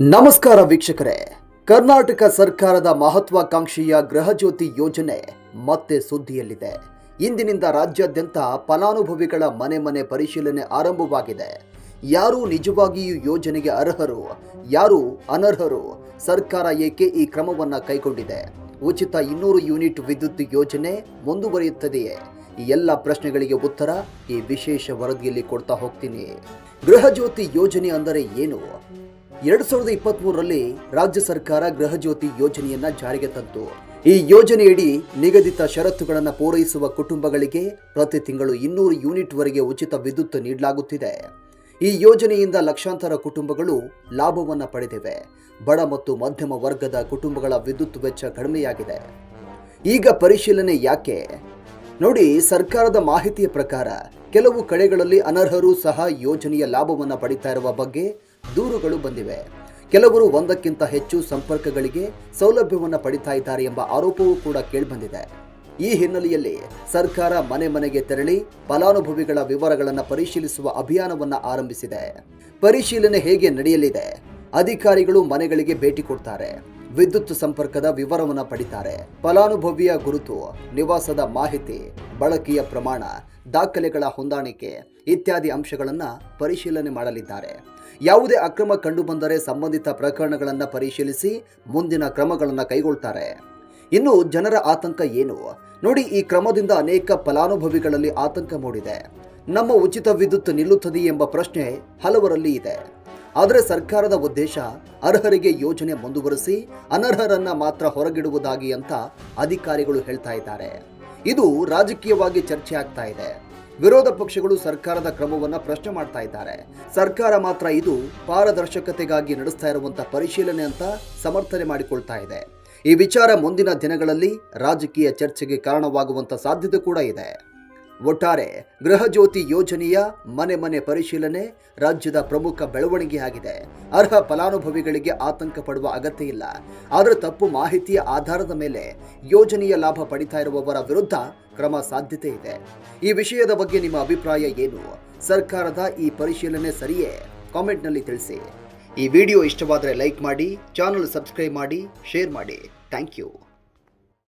ನಮಸ್ಕಾರ ವೀಕ್ಷಕರೇ, ಕರ್ನಾಟಕ ಸರ್ಕಾರದ ಮಹತ್ವಾಕಾಂಕ್ಷೆಯ ಗೃಹಜ್ಯೋತಿ ಯೋಜನೆ ಮತ್ತೆ ಸುದ್ದಿಯಲ್ಲಿದೆ. ಇಂದಿನಿಂದ ರಾಜ್ಯಾದ್ಯಂತ ಫಲಾನುಭವಿಗಳ ಮನೆ ಪರಿಶೀಲನೆ ಆರಂಭವಾಗಿದೆ. ಯಾರು ನಿಜವಾಗಿಯೂ ಯೋಜನೆಗೆ ಅರ್ಹರು, ಯಾರು ಅನರ್ಹರು, ಸರ್ಕಾರ ಏಕೆ ಈ ಕ್ರಮವನ್ನು ಕೈಗೊಂಡಿದೆ, ಉಚಿತ 200 ಯೂನಿಟ್ ವಿದ್ಯುತ್ ಯೋಜನೆ ಮುಂದುವರಿಯುತ್ತದೆಯೇ? ಈ ಎಲ್ಲ ಪ್ರಶ್ನೆಗಳಿಗೆ ಉತ್ತರ ಈ ವಿಶೇಷ ವರದಿಯಲ್ಲಿ ಕೊಡ್ತಾ ಹೋಗ್ತೀನಿ. ಗೃಹಜ್ಯೋತಿ ಯೋಜನೆ ಅಂದರೆ ಏನು? 2023ರಲ್ಲಿ ರಾಜ್ಯ ಸರ್ಕಾರ ಗೃಹಜ್ಯೋತಿ ಯೋಜನೆಯನ್ನ ಜಾರಿಗೆ ತಂತು. ಈ ಯೋಜನೆಯಡಿ ನಿಗದಿತ ಷರತ್ತುಗಳನ್ನು ಪೂರೈಸುವ ಕುಟುಂಬಗಳಿಗೆ ಪ್ರತಿ ತಿಂಗಳು 200 ಯೂನಿಟ್ ವರೆಗೆ ಉಚಿತ ವಿದ್ಯುತ್ ನೀಡಲಾಗುತ್ತಿದೆ. ಈ ಯೋಜನೆಯಿಂದ ಲಕ್ಷಾಂತರ ಕುಟುಂಬಗಳು ಲಾಭವನ್ನು ಪಡೆದಿವೆ. ಬಡ ಮತ್ತು ಮಧ್ಯಮ ವರ್ಗದ ಕುಟುಂಬಗಳ ವಿದ್ಯುತ್ ವೆಚ್ಚ ಕಡಿಮೆಯಾಗಿದೆ. ಈಗ ಪರಿಶೀಲನೆ ಯಾಕೆ ನೋಡಿ, ಸರ್ಕಾರದ ಮಾಹಿತಿಯ ಪ್ರಕಾರ ಕೆಲವು ಕಡೆಗಳಲ್ಲಿ ಅನರ್ಹರು ಸಹ ಯೋಜನೆಯ ಲಾಭವನ್ನು ಪಡಿತಾ ಇರುವ ಬಗ್ಗೆ ದೂರುಗಳು ಬಂದಿವೆ. ಕೆಲವರು ಒಂದಕ್ಕಿಂತ ಹೆಚ್ಚು ಸಂಪರ್ಕಗಳಿಗೆ ಸೌಲಭ್ಯವನ್ನು ಪಡಿತಾ ಇದ್ದಾರೆ ಎಂಬ ಆರೋಪವೂ ಕೂಡ ಕೇಳಿಬಂದಿದೆ. ಈ ಹಿನ್ನೆಲೆಯಲ್ಲಿ ಸರ್ಕಾರ ಮನೆಗೆ ತೆರಳಿ ಫಲಾನುಭವಿಗಳ ವಿವರಗಳನ್ನು ಪರಿಶೀಲಿಸುವ ಅಭಿಯಾನವನ್ನು ಆರಂಭಿಸಿದೆ. ಪರಿಶೀಲನೆ ಹೇಗೆ ನಡೆಯಲಿದೆ? ಅಧಿಕಾರಿಗಳು ಮನೆಗಳಿಗೆ ಭೇಟಿ ಕೊಡ್ತಾರೆ, ವಿದ್ಯುತ್ ಸಂಪರ್ಕದ ವಿವರವನ್ನು ಪಡಿತಾರೆ, ಫಲಾನುಭವಿಯ ಗುರುತು, ನಿವಾಸದ ಮಾಹಿತಿ, ಬಳಕೆಯ ಪ್ರಮಾಣ, ದಾಖಲೆಗಳ ಹೊಂದಾಣಿಕೆ ಇತ್ಯಾದಿ ಅಂಶಗಳನ್ನು ಪರಿಶೀಲನೆ ಮಾಡಲಿದ್ದಾರೆ. ಯಾವುದೇ ಅಕ್ರಮ ಕಂಡುಬಂದರೆ ಸಂಬಂಧಿತ ಪ್ರಕರಣಗಳನ್ನು ಪರಿಶೀಲಿಸಿ ಮುಂದಿನ ಕ್ರಮಗಳನ್ನು ಕೈಗೊಳ್ತಾರೆ. ಇನ್ನು ಜನರ ಆತಂಕ ಏನು ನೋಡಿ, ಈ ಕ್ರಮದಿಂದ ಅನೇಕ ಫಲಾನುಭವಿಗಳಲ್ಲಿ ಆತಂಕ ಮೂಡಿದೆ. ನಮ್ಮ ಉಚಿತ ವಿದ್ಯುತ್ ನಿಲ್ಲುತ್ತದೆ ಎಂಬ ಪ್ರಶ್ನೆ ಹಲವರಲ್ಲಿ ಇದೆ. ಆದರೆ ಸರ್ಕಾರದ ಉದ್ದೇಶ ಅರ್ಹರಿಗೆ ಯೋಜನೆ ಮುಂದುವರಿಸಿ ಅನರ್ಹರನ್ನ ಮಾತ್ರ ಹೊರಗಿಡುವುದಾಗಿ ಅಂತ ಅಧಿಕಾರಿಗಳು ಹೇಳ್ತಾ ಇದ್ದಾರೆ. ಇದು ರಾಜಕೀಯವಾಗಿ ಚರ್ಚೆ ಆಗ್ತಾ ಇದೆ. ವಿರೋಧ ಪಕ್ಷಗಳು ಸರ್ಕಾರದ ಕ್ರಮವನ್ನ ಪ್ರಶ್ನೆ ಮಾಡ್ತಾ ಇದ್ದಾರೆ. ಸರ್ಕಾರ ಮಾತ್ರ ಇದು ಪಾರದರ್ಶಕತೆಗಾಗಿ ನಡೆಸ್ತಾ ಇರುವಂತಹ ಪರಿಶೀಲನೆ ಅಂತ ಸಮರ್ಥನೆ ಮಾಡಿಕೊಳ್ತಾ ಇದೆ. ಈ ವಿಚಾರ ಮುಂದಿನ ದಿನಗಳಲ್ಲಿ ರಾಜಕೀಯ ಚರ್ಚೆಗೆ ಕಾರಣವಾಗುವಂತ ಸಾಧ್ಯತೆ ಕೂಡ ಇದೆ. ಒಟ್ಟಾರೆ ಗೃಹಜ್ಯೋತಿ ಯೋಜನೆಯ ಮನೆ ಪರಿಶೀಲನೆ ರಾಜ್ಯದ ಪ್ರಮುಖ ಬೆಳವಣಿಗೆಯಾಗಿದೆ. ಅರ್ಹ ಫಲಾನುಭವಿಗಳಿಗೆ ಆತಂಕ ಪಡುವ ಅಗತ್ಯ ಇಲ್ಲ. ಆದರೆ ತಪ್ಪು ಮಾಹಿತಿಯ ಆಧಾರದ ಮೇಲೆ ಯೋಜನೆಯ ಲಾಭ ಪಡಿತಾ ಇರುವವರ ವಿರುದ್ಧ ಕ್ರಮ ಸಾಧ್ಯತೆ ಇದೆ. ಈ ವಿಷಯದ ಬಗ್ಗೆ ನಿಮ್ಮ ಅಭಿಪ್ರಾಯ ಏನು? ಸರ್ಕಾರದ ಈ ಪರಿಶೀಲನೆ ಸರಿಯೇ? ಕಾಮೆಂಟ್ನಲ್ಲಿ ತಿಳಿಸಿ. ಈ ವಿಡಿಯೋ ಇಷ್ಟವಾದರೆ ಲೈಕ್ ಮಾಡಿ, ಚಾನಲ್ ಸಬ್ಸ್ಕ್ರೈಬ್ ಮಾಡಿ, ಶೇರ್ ಮಾಡಿ. Thank you.